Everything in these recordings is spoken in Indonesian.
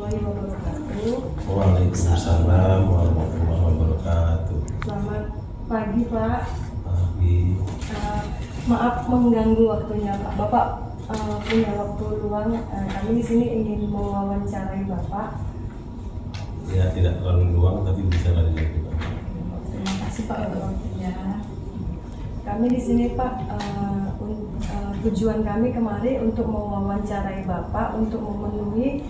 warahmatullahi wabarakatuh. Waalaikumsalam warahmatullahi wabarakatuh. Selamat pagi Pak. Pagi. Maaf mengganggu waktunya Pak. Bapak punya waktu luang. Kami di sini ingin mewawancarai Bapak. Ya tidak terlalu luang tapi bisa lanjut. Terima kasih Pak untuk waktunya. Kami di sini Pak, tujuan kami kemari untuk mewawancarai Bapak untuk memenuhi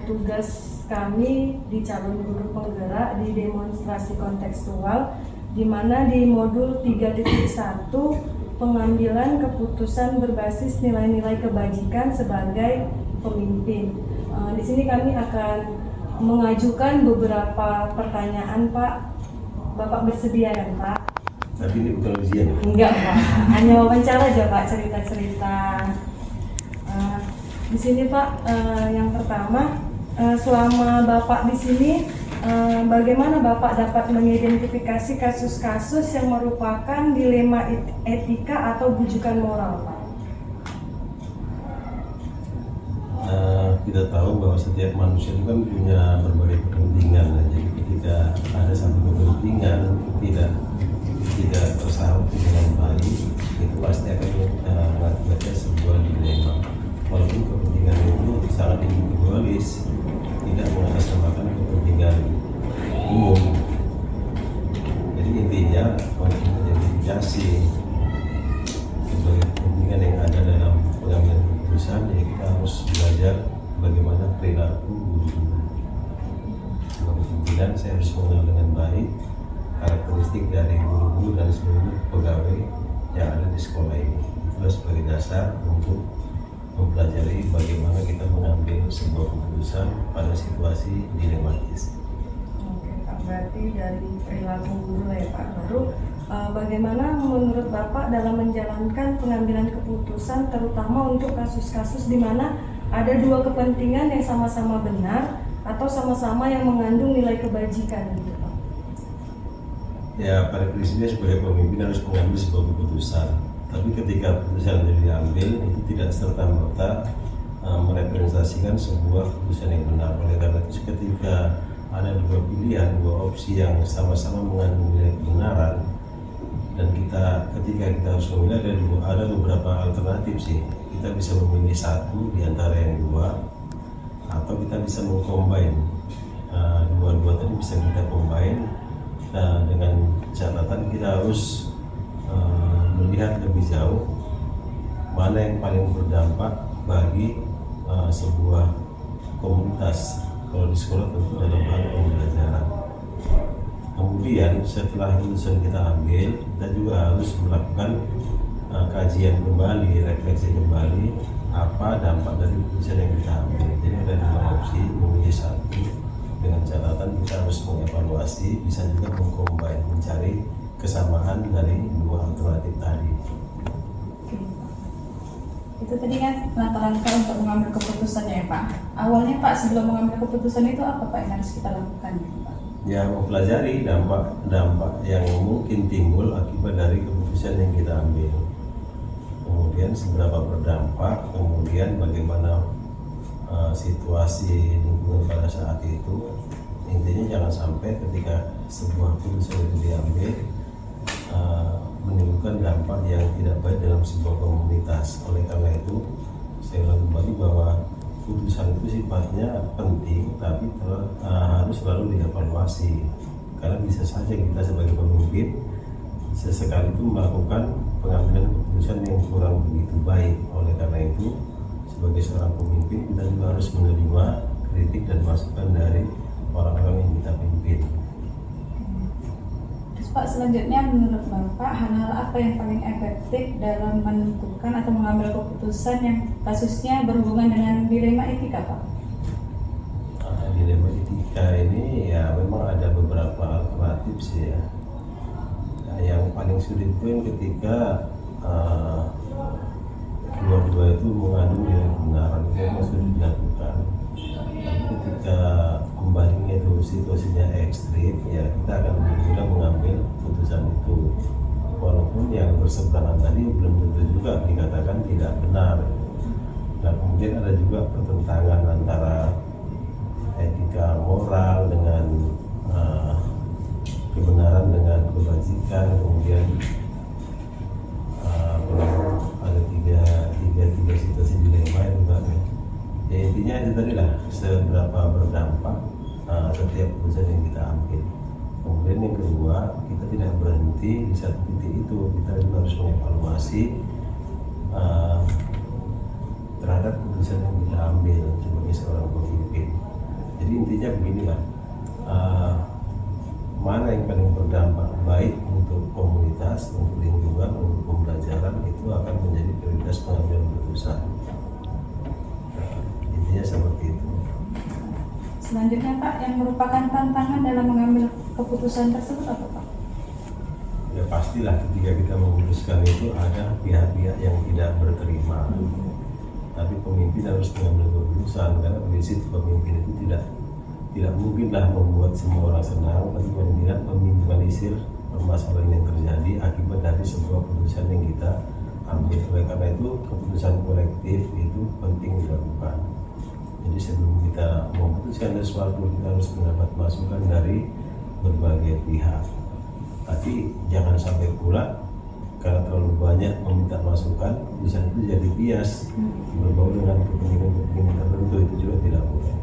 tugas kami di calon guru penggerak di demonstrasi kontekstual, di mana di modul 3.1 pengambilan keputusan berbasis nilai-nilai kebajikan sebagai pemimpin. Di sini kami akan mengajukan beberapa pertanyaan Pak. Bapak bersedia ya Pak? Tapi ini bukan ujian. Enggak Pak, hanya wawancara aja Pak, cerita-cerita. Di sini Pak, yang pertama, selama Bapak di sini, bagaimana Bapak dapat mengidentifikasi kasus-kasus yang merupakan dilema etika atau bujukan moral Pak? Kita tahu bahwa setiap manusia itu kan punya berbagai kepentingan. Jadi ketika ada satu kepentingan tidak tersaut dengan baik, itu pasti akan mengakibatkan sebuah dilema. Walaupun kepentingan itu sangat individualis, tidak mengatasnamakan kepentingan umum. Jadi intinya untuk mengidentifikasi sebagai kepentingan yang ada dalam pengambilan keputusan, ya kita harus belajar bagaimana perilaku guru-guru. Sebagai pimpinan, saya harus mengenal dengan baik karakteristik dari guru-guru dan seluruh pegawai yang ada di sekolah ini. Itulah sebagai dasar untuk mempelajari bagaimana kita mengambil sebuah keputusan pada situasi dilematis. Oke Pak, berarti dari perilaku guru ya Pak. Lalu bagaimana menurut Bapak dalam menjalankan pengambilan keputusan, terutama untuk kasus-kasus di mana ada dua kepentingan yang sama-sama benar atau sama-sama yang mengandung nilai kebajikan gitu Pak? Ya, pada prinsipnya sebagai pemimpin harus mengambil sebuah keputusan. Tapi ketika keputusan itu diambil, itu tidak serta-merta merepresentasikan sebuah keputusan yang benar. Oleh karena itu, ketika ada dua pilihan, dua opsi yang sama-sama mengandung nilai kebenaran, dan ketika kita harus memilih, ada beberapa alternatif sih. Kita bisa memilih satu di antara yang dua, atau kita bisa mengcombine dua-dua tadi bisa kita combine. Nah, dengan catatan kita harus melihat lebih jauh mana yang paling berdampak bagi sebuah komunitas. Kalau di sekolah tentu dalam hal pembelajaran. Kemudian setelah keputusan kita ambil, kita juga harus melakukan kajian kembali, refleksi kembali apa dampak dari keputusan yang kita ambil. Jadi ada dua opsi, memilih satu. Dengan catatan kita harus mengevaluasi, bisa juga mengcombine, mencari kesamaan dari dua alternatif tadi. Oke. Itu tadi kan langkah-langkah untuk mengambil keputusannya ya Pak. Awalnya Pak, sebelum mengambil keputusan itu apa Pak yang harus kita lakukan Pak? Ya, mempelajari dampak yang mungkin timbul akibat dari keputusan yang kita ambil. Kemudian seberapa berdampak, kemudian bagaimana situasi lingkungan pada saat itu. Intinya jangan sampai ketika sebuah keputusan itu diambil menimbulkan dampak yang tidak baik dalam sebuah komunitas. Oleh karena itu, saya ulang kembali bahwa keputusan itu sifatnya penting, tapi harus selalu dievaluasi. Karena bisa saja kita sebagai pemimpin sesekali itu melakukan pengambilan keputusan yang kurang begitu baik. Oleh karena itu, sebagai seorang pemimpin kita juga harus menerima kritik dan masukan dari orang-orang yang kita pimpin. Terus Pak, selanjutnya menurut Bapak hal-hal apa yang paling efektif dalam menentukan atau mengambil keputusan yang kasusnya berhubungan dengan dilema etika Pak? Dilema etika ini ya memang ada beberapa alternatif sih ya. Yang paling sulit itu yang ketika dua-dua itu mengandung nilai kebenaran, itu yang sulit dilakukan. Ketika kembalinya itu situasinya ekstrim, ya kita akan lebih mudah mengambil putusan itu. Walaupun yang berseberangan tadi belum tentu juga dikatakan tidak benar. Dan kemudian ada juga pertentangan antara majikan, kemudian ada tiga situasi dilema itu kan. Ya intinya itu tadi lah, seberapa berdampak setiap keputusan yang kita ambil. Kemudian yang kedua, kita tidak berhenti di satu titik itu, kita juga harus mengevaluasi terhadap keputusan yang kita ambil sebagai seorang pemimpin. Jadi intinya beginilah, mana yang paling berdampak baik untuk komunitas, untuk lingkungan, untuk pembelajaran, itu akan menjadi prioritas pengambilan keputusan. Intinya seperti itu. Selanjutnya Pak, yang merupakan tantangan dalam mengambil keputusan tersebut apa Pak? Ya pastilah ketika kita memutuskan itu ada pihak-pihak yang tidak berterima. Tapi pemimpin harus mengambil keputusan, karena prinsip pemimpin itu tidak mungkinlah membuat semua orang senang, tapi tidak meminimalisir permasalahan yang terjadi akibat dari sebuah keputusan yang kita ambil. Oleh karena itu keputusan kolektif itu penting dilakukan. Jadi sebelum kita memutuskan sesuatu, kita harus mendapat masukan dari berbagai pihak. Tapi jangan sampai pula karena terlalu banyak meminta masukan, keputusan itu jadi bias, berbau dengan kepentingan tertentu, itu juga tidak boleh.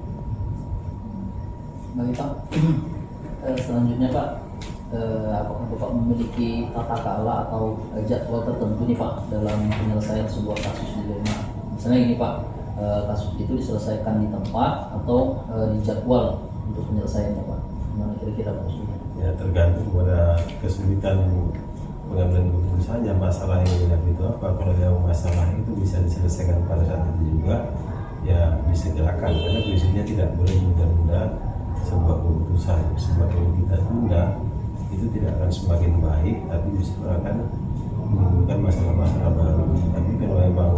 Baik Pak, selanjutnya Pak, apakah Bapak memiliki tata kelola atau jadwal tertentu nih Pak dalam penyelesaian sebuah kasus dilema? Misalnya gini Pak, kasus itu diselesaikan di tempat atau dijadwal untuk penyelesaiannya Pak? Gimana kira-kira Pak? Ya tergantung pada kesulitan pengambilan keputusannya, masalah yang dilihat itu apa. Kalau yang masalah itu bisa diselesaikan pada saat itu juga, ya disegerakan, karena prinsipnya tidak boleh menunda-nunda sebuah keputusan. Semakin kita tunda itu tidak akan semakin baik, tapi justru akan menimbulkan masalah-masalah baru. Tapi kalau memang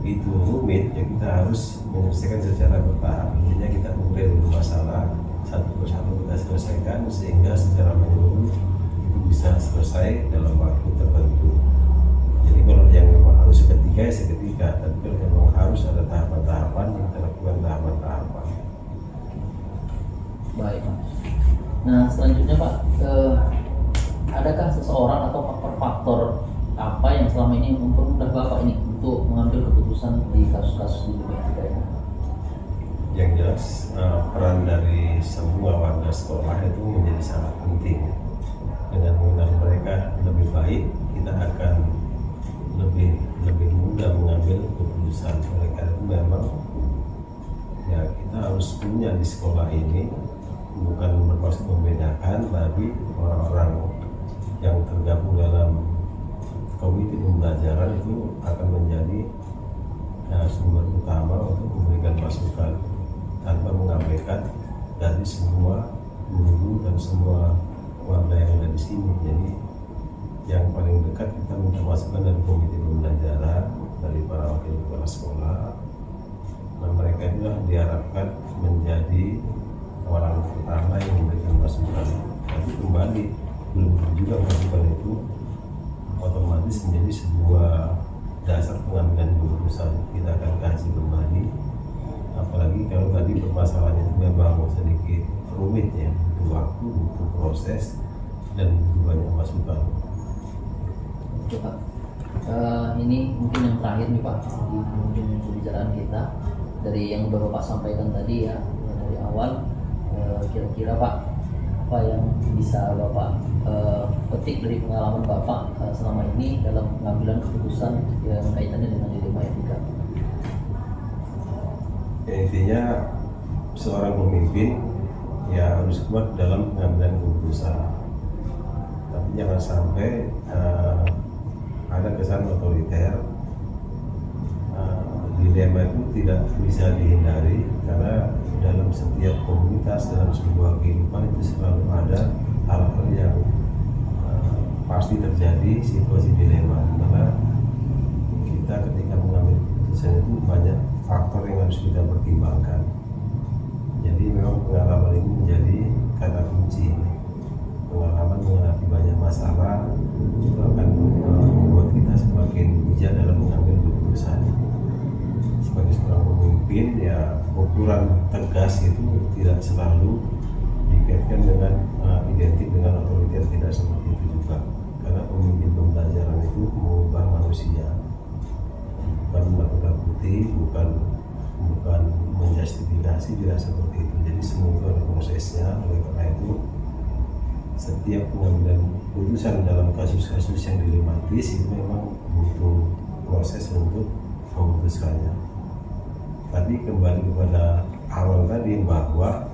itu rumit, ya kita harus menyelesaikan secara bertahap. Intinya kita mulai dulu masalah satu persatu kita selesaikan sehingga secara menyeluruh itu bisa selesai dalam waktu tertentu. Jadi kalau yang memang harus seketika ya seketika, tapi kalau memang harus ada tahapan-tahapan, kita lakukan tahapan-tahapan. Baik Pak. Nah selanjutnya Pak, adakah seseorang atau faktor-faktor apa yang selama ini mempermudah Bapak ini untuk mengambil keputusan di kasus-kasus di dunia kita ini? Yang jelas peran dari semua warga sekolah itu menjadi sangat penting. Dengan mengenal mereka lebih baik, kita akan lebih mudah mengambil keputusan. Oleh karena itu memang ya kita harus punya di sekolah ini, bukan bermaksud membedakan, tapi orang-orang yang tergabung dalam komite pembelajaran itu akan menjadi sumber utama untuk memberikan masukan tanpa mengabaikan dari semua guru dan semua warga yang ada di sini. Jadi yang paling dekat kita minta masukan dari komite pembelajaran, dari para wakil kepala sekolah. Nah mereka itulah diharapkan menjadi orang pertama yang memberikan masukan. Tapi kembali belum juga masukan itu otomatis menjadi sebuah dasar pengambilan keputusan. Kita akan kaji kembali, apalagi kalau tadi permasalahannya itu memang sedikit rumit ya, butuh waktu, butuh proses, dan butuh banyak masukan. Oke Pak, ini mungkin yang terakhir nih Pak di penghujung pembicaraan kita. Dari yang sudah Bapak sampaikan tadi ya dari awal, kira-kira Pak apa yang bisa Bapak petik dari pengalaman Bapak selama ini dalam pengambilan keputusan yang kaitannya dengan dilema etika? Ya, intinya seorang pemimpin ya harus kuat dalam pengambilan keputusan, tapi jangan sampai ada kesan otoriter. Dilema itu tidak bisa dihindari, karena dalam setiap komunitas, dalam sebuah kehidupan itu selalu ada hal-hal yang pasti terjadi, situasi dilema, karena kita ketika mengambil keputusan itu banyak faktor yang harus kita pertimbangkan. Jadi memang pengalaman ini menjadi kata kunci. Pengalaman menghadapi banyak masalah itu akan membuat kita semakin bijak dalam mengambil keputusan. Sebagai seorang pemimpin ya ukuran tegas itu tidak selalu dikaitkan dengan identik dengan otoriter, tidak seperti itu juga. Karena pemimpin pembelajaran itu mengubah manusia, bukan menakut-nakuti, bukan menjustifikasi, tidak seperti itu. Jadi semua itu ada prosesnya. Oleh karena itu setiap pengambilan keputusan dalam kasus-kasus yang dilematis itu memang butuh proses untuk memutuskannya. Tapi kembali kepada awal tadi, bahwa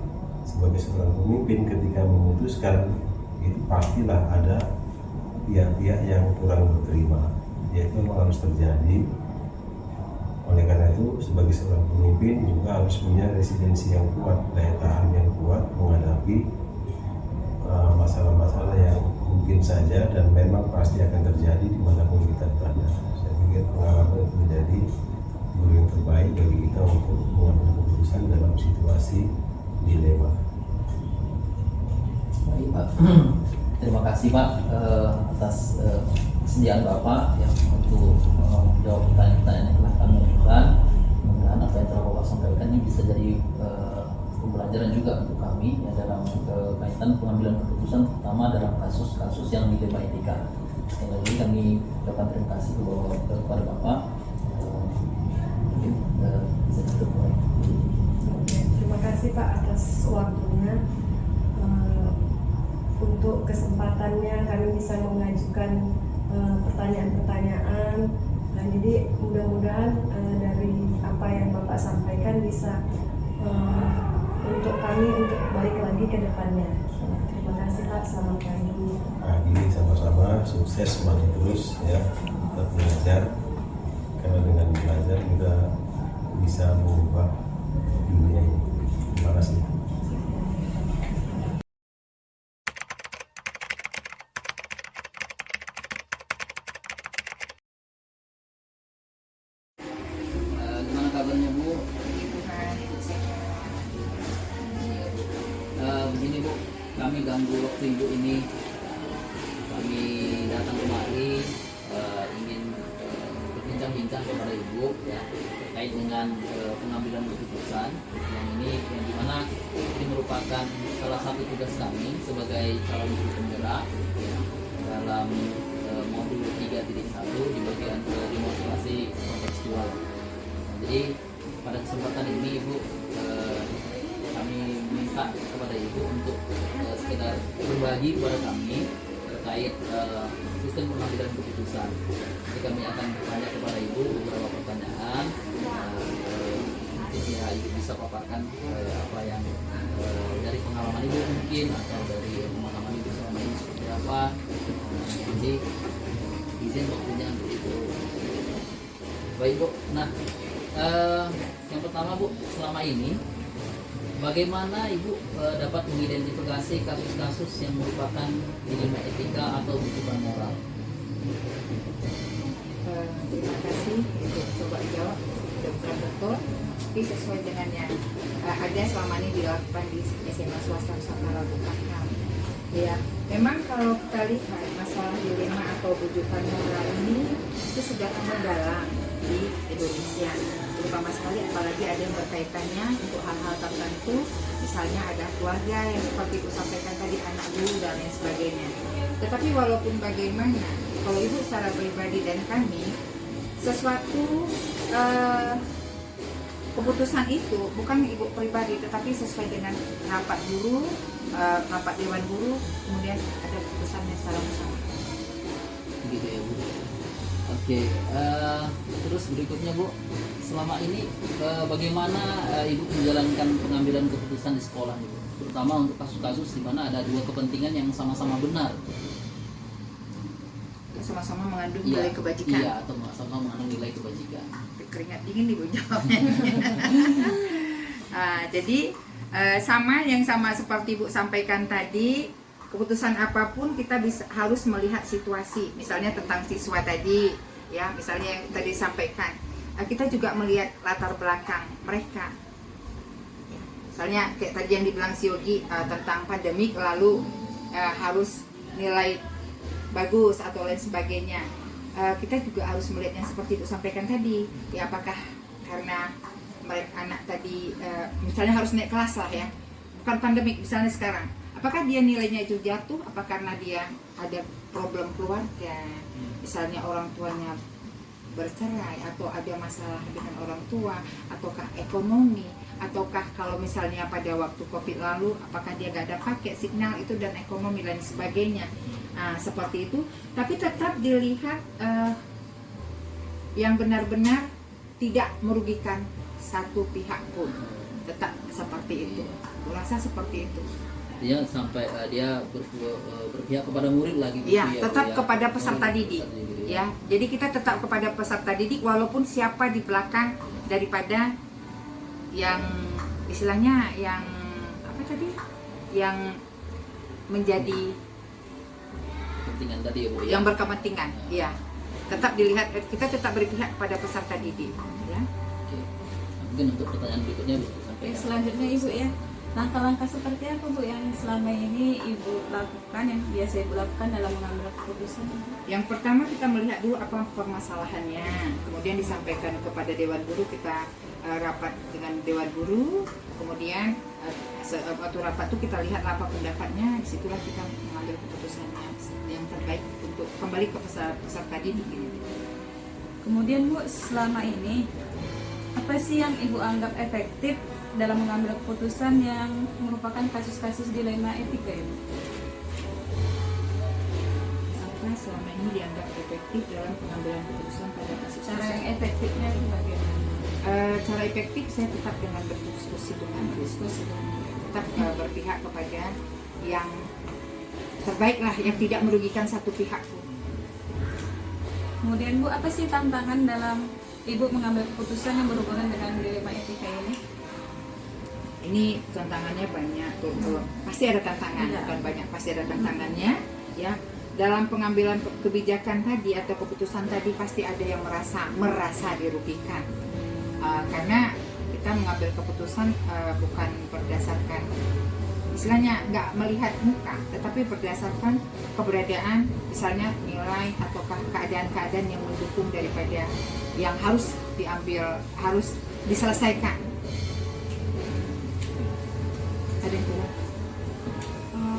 sebagai seorang pemimpin ketika memutuskan itu pastilah ada pihak-pihak yang kurang berterima. Itu memang harus terjadi. Oleh karena itu sebagai seorang pemimpin juga harus punya residensi yang kuat, daya tahan yang kuat menghadapi masalah-masalah yang mungkin saja dan memang pasti akan terjadi dimanapun kita berada. Saya pikir pengalaman itu menjadi guru yang terbaik bagi kita untuk mengambil keputusan dalam situasi dilema. Baik Pak, terima kasih Pak atas kesediaan Bapak yang untuk menjawab pertanyaan-pertanyaan yang telah kami ajukan. Mudah-mudahan apa yang telah Bapak sampaikan ini bisa jadi pembelajaran juga untuk kami ya, dalam kaitan pengambilan keputusan, terutama dalam kasus-kasus yang dilema etika. Sekali lagi kami ucapkan terima kasih kepada Bapak. Mungkin bisa tutup. Terima kasih Pak atas waktunya, untuk kesempatannya kami bisa mengajukan pertanyaan-pertanyaan. Dan jadi mudah-mudahan dari apa yang Bapak sampaikan bisa untuk kami untuk balik lagi ke depannya. Terima kasih Pak, selamat pagi. Pagi, sama-sama, sukses, semangat terus ya, tetap belajar. Karena dengan belajar kita bisa mengubah dunia ini. Terima kasih. Gimana kabarnya Bu? Begini Bu, kami ganggu waktu Ibu ini. Kami datang kemari ingin berbincang-bincang kepada Ibu ya, terkait dengan pengambilan keputusan yang dimana ini merupakan salah satu tugas kami sebagai calon guru penggerak ya, dalam modul 3.1 di bagian demonstrasi kontekstual. Jadi pada kesempatan ini Ibu, kami minta kepada Ibu untuk sekedar berbagi kepada kami terkait sistem pengambilan keputusan. Jadi kami akan bertanya kepada Ibu beberapa pertanyaan. Mungkin ya Ibu bisa paparkan apa yang dari pengalaman Ibu mungkin, atau dari pemahaman Ibu selama ini seperti apa. Jadi izin waktunya untuk itu. Baik Bu. Nah, yang pertama Bu, selama ini bagaimana Ibu dapat mengidentifikasi kasus-kasus yang merupakan dilema etika atau bujukan moral? Terima kasih untuk coba jawab, bukan betul, tapi sesuai dengan yang ada selama ini dilakukan di SMA swasta Nusantara Bukakam. Ya, memang kalau kita lihat masalah dilema atau bujukan moral ini itu sudah mendalam di Indonesia, terutama sekali apalagi ada yang berkaitannya untuk hal-hal tertentu, misalnya ada keluarga yang seperti Ibu sampaikan tadi, anak guru dan lain sebagainya. Tetapi walaupun bagaimana, kalau Ibu secara pribadi dan kami, sesuatu keputusan itu bukan Ibu pribadi, tetapi sesuai dengan rapat guru, rapat dewan guru, kemudian ada keputusannya secara bersama. Begitu ya Bu. Oke, terus berikutnya Bu, selama ini bagaimana Ibu menjalankan pengambilan keputusan di sekolah Ibu, terutama untuk kasus-kasus di mana ada dua kepentingan yang sama-sama benar, Sama-sama mengandung nilai kebajikan. Iya, atau sama-sama mengandung nilai kebajikan. Keringat dingin Ibu jawabnya. Jadi sama seperti Ibu sampaikan tadi, keputusan apapun kita harus melihat situasi. Misalnya tentang siswa tadi, ya, misalnya yang tadi disampaikan, kita juga melihat latar belakang mereka. Misalnya kayak tadi yang dibilang si Yogi tentang pandemik, lalu harus nilai bagus atau lain sebagainya. Kita juga harus melihat yang seperti Ibu sampaikan tadi, ya, apakah karena mereka anak tadi misalnya harus naik kelas lah ya, bukan pandemik misalnya sekarang, apakah dia nilainya itu jatuh? Apa karena dia ada problem keluarga, misalnya orang tuanya bercerai atau ada masalah dengan orang tua, ataukah ekonomi, ataukah kalau misalnya pada waktu COVID lalu apakah dia gak ada pakai signal itu dan ekonomi dan sebagainya. Seperti itu, tapi tetap dilihat yang benar-benar tidak merugikan satu pihak pun, tetap seperti itu. Kurasa seperti itu. Dia sampai dia berpihak kepada murid lagi gitu Ya, tetap Bu, ya. kepada peserta didik. Peserta didik, Ya, jadi kita tetap kepada peserta didik walaupun siapa di belakang daripada yang istilahnya yang apa tadi? Yang menjadi kepentingan tadi ya Bu ya. yang berkepentingan. Ya. Tetap dilihat, kita tetap berpihak kepada peserta didik, ya. Oke. Mungkin untuk pertanyaan berikutnya Bu Oke, sampaikan. selanjutnya Ibu ya. Langkah-langkah seperti apa Bu yang selama ini Ibu lakukan, yang biasa Ibu lakukan dalam mengambil keputusan? Yang pertama kita melihat dulu apa permasalahannya, kemudian disampaikan kepada Dewan Guru, kita rapat dengan Dewan Guru, kemudian waktu rapat itu kita lihat apa pendapatnya, disitulah kita mengambil keputusannya yang terbaik untuk kembali ke peserta didik ini. Kemudian Bu, selama ini apa sih yang Ibu anggap efektif dalam mengambil keputusan yang merupakan kasus-kasus dilema etika ya Bu? Apa selama ini dianggap efektif dalam pengambilan keputusan pada kasus Cara yang efektifnya itu bagaimana? cara efektif saya tetap dengan berdiskusi dengan tetap berpihak kepada yang terbaik lah, yang tidak merugikan satu pihak pun. Kemudian Bu, apa sih tantangan dalam Ibu mengambil keputusan yang berhubungan dengan dilema etika ini? Ini tantangannya banyak tuh. Pasti ada tantangan, Iya. bukan banyak, pasti ada tantangannya ya. Dalam pengambilan kebijakan tadi atau keputusan tadi pasti ada yang merasa dirugikan. Karena kita mengambil keputusan bukan berdasarkan istilahnya nggak melihat muka, tetapi berdasarkan keberadaan, misalnya nilai ataukah keadaan-keadaan yang mendukung daripada yang harus diambil, harus diselesaikan. Ada yang kurang?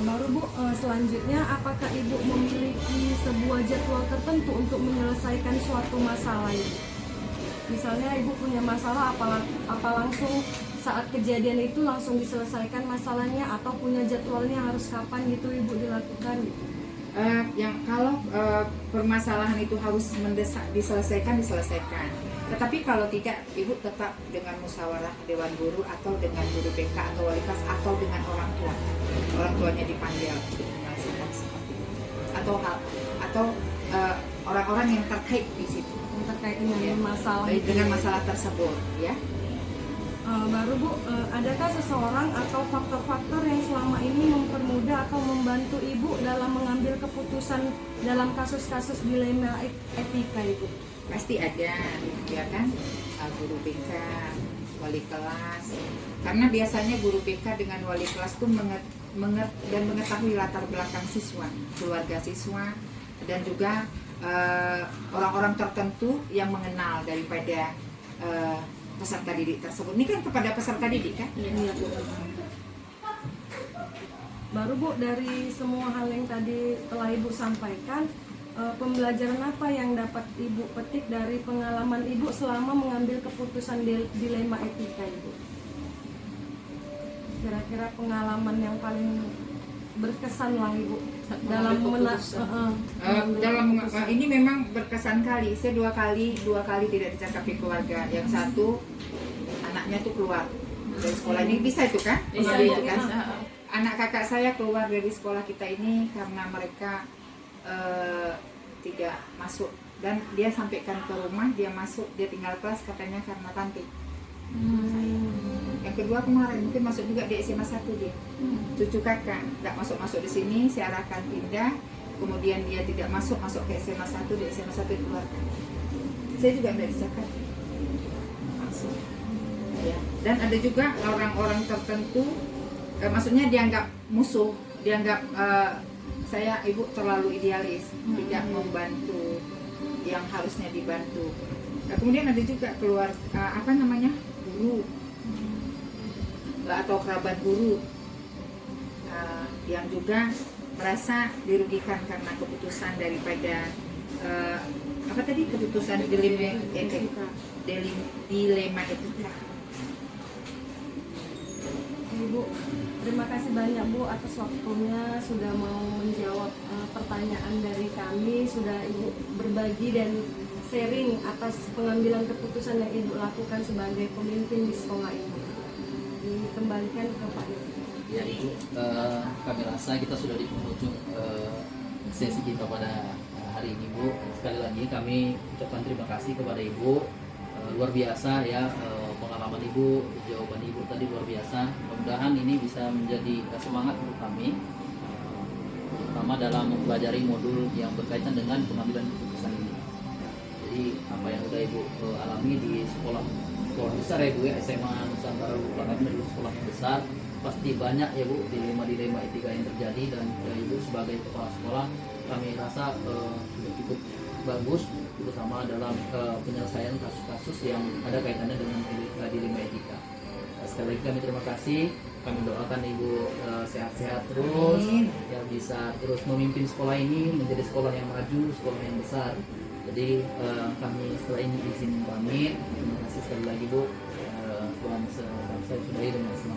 Baru Bu, selanjutnya apakah Ibu memiliki sebuah jadwal tertentu untuk menyelesaikan suatu masalah ini? Misalnya Ibu punya masalah, apa langsung saat kejadian itu langsung diselesaikan masalahnya, atau punya jadwalnya harus kapan gitu Ibu dilakukan? Yang kalau permasalahan itu harus mendesak diselesaikan. Tetapi kalau tidak, Ibu tetap dengan musyawarah Dewan Guru atau dengan guru BK atau wali kelas atau dengan orang tua. Orang tuanya dipanggil untuk menyelesaikan seperti itu. Atau orang-orang yang terkait di situ. Yang terkait dengan masalah itu. Dengan masalah tersebut, ya. Baru Bu, adakah seseorang atau faktor-faktor yang selama ini mempermudah atau membantu Ibu dalam mengambil keputusan dalam kasus-kasus dilema etika Ibu? Pasti ada, ya kan, guru BK, wali kelas. Karena biasanya guru BK dengan wali kelas itu mengetahui latar belakang siswa, keluarga siswa, dan juga orang-orang tertentu yang mengenal daripada peserta didik tersebut. Ini kan kepada peserta didik kan? Iya Bu. Baru Bu, dari semua hal yang tadi telah Ibu sampaikan, pembelajaran apa yang dapat Ibu petik dari pengalaman Ibu selama mengambil keputusan dilema etika Ibu? Kira-kira pengalaman yang paling berkesan lah Ibu dalam ini memang berkesan kali. Saya dua kali tidak dicakapi keluarga. Yang satu anaknya tuh keluar dari sekolah ini, bisa itu kan? Bisa, Itu ya. kan? Anak kakak saya keluar dari sekolah kita ini karena mereka tidak masuk, dan dia sampaikan ke rumah, dia masuk, dia tinggal kelas katanya karena tante. Yang kedua kemarin mungkin masuk juga di SMA 1 dia, cucu kakak nggak masuk di sini, saya arahkan pindah, kemudian dia tidak masuk ke SMA 1, di SMA 1 dikeluarkan. Saya juga nggak dicatat masuk. Ya. Dan ada juga orang-orang tertentu, maksudnya dianggap musuh, dianggap saya ibu terlalu idealis, tidak membantu yang harusnya dibantu. Nah, kemudian ada juga keluar guru atau kerabat guru yang juga merasa dirugikan karena keputusan daripada apa tadi, keputusan dilema etika. Ibu, terima kasih banyak Bu atas waktunya sudah mau menjawab pertanyaan dari kami, sudah Ibu berbagi dan sharing atas pengambilan keputusan yang Ibu lakukan sebagai pemimpin di sekolah ini. Dikembalikan ke Pak Ibu. Ya Ibu, kami rasa kita sudah di penghujung sesi kita pada hari ini Bu. Sekali lagi kami ucapkan terima kasih kepada Ibu. Luar biasa ya pengalaman Ibu, jawaban Ibu tadi luar biasa. Mudah-mudahan ini bisa menjadi semangat untuk kami, terutama dalam mempelajari modul yang berkaitan dengan pengambilan keputusan ini. Jadi apa yang sudah Ibu alami di sekolah besar ya Bu ya, SMA Nusantara Lupakan, dari sekolah yang besar, pasti banyak ya Bu dilema etika yang terjadi, dan Ibu sebagai kepala sekolah kami rasa sudah cukup bagus terutama dalam penyelesaian kasus-kasus yang ada kaitannya dengan dilema etika. Sekali lagi kami terima kasih, kami doakan Ibu sehat-sehat terus, yang bisa terus memimpin sekolah ini menjadi sekolah yang maju, sekolah yang besar. Jadi kami setelah ini izin pamit. Terima kasih sekali lagi Bu. Tuhan saya sudahi dengan senang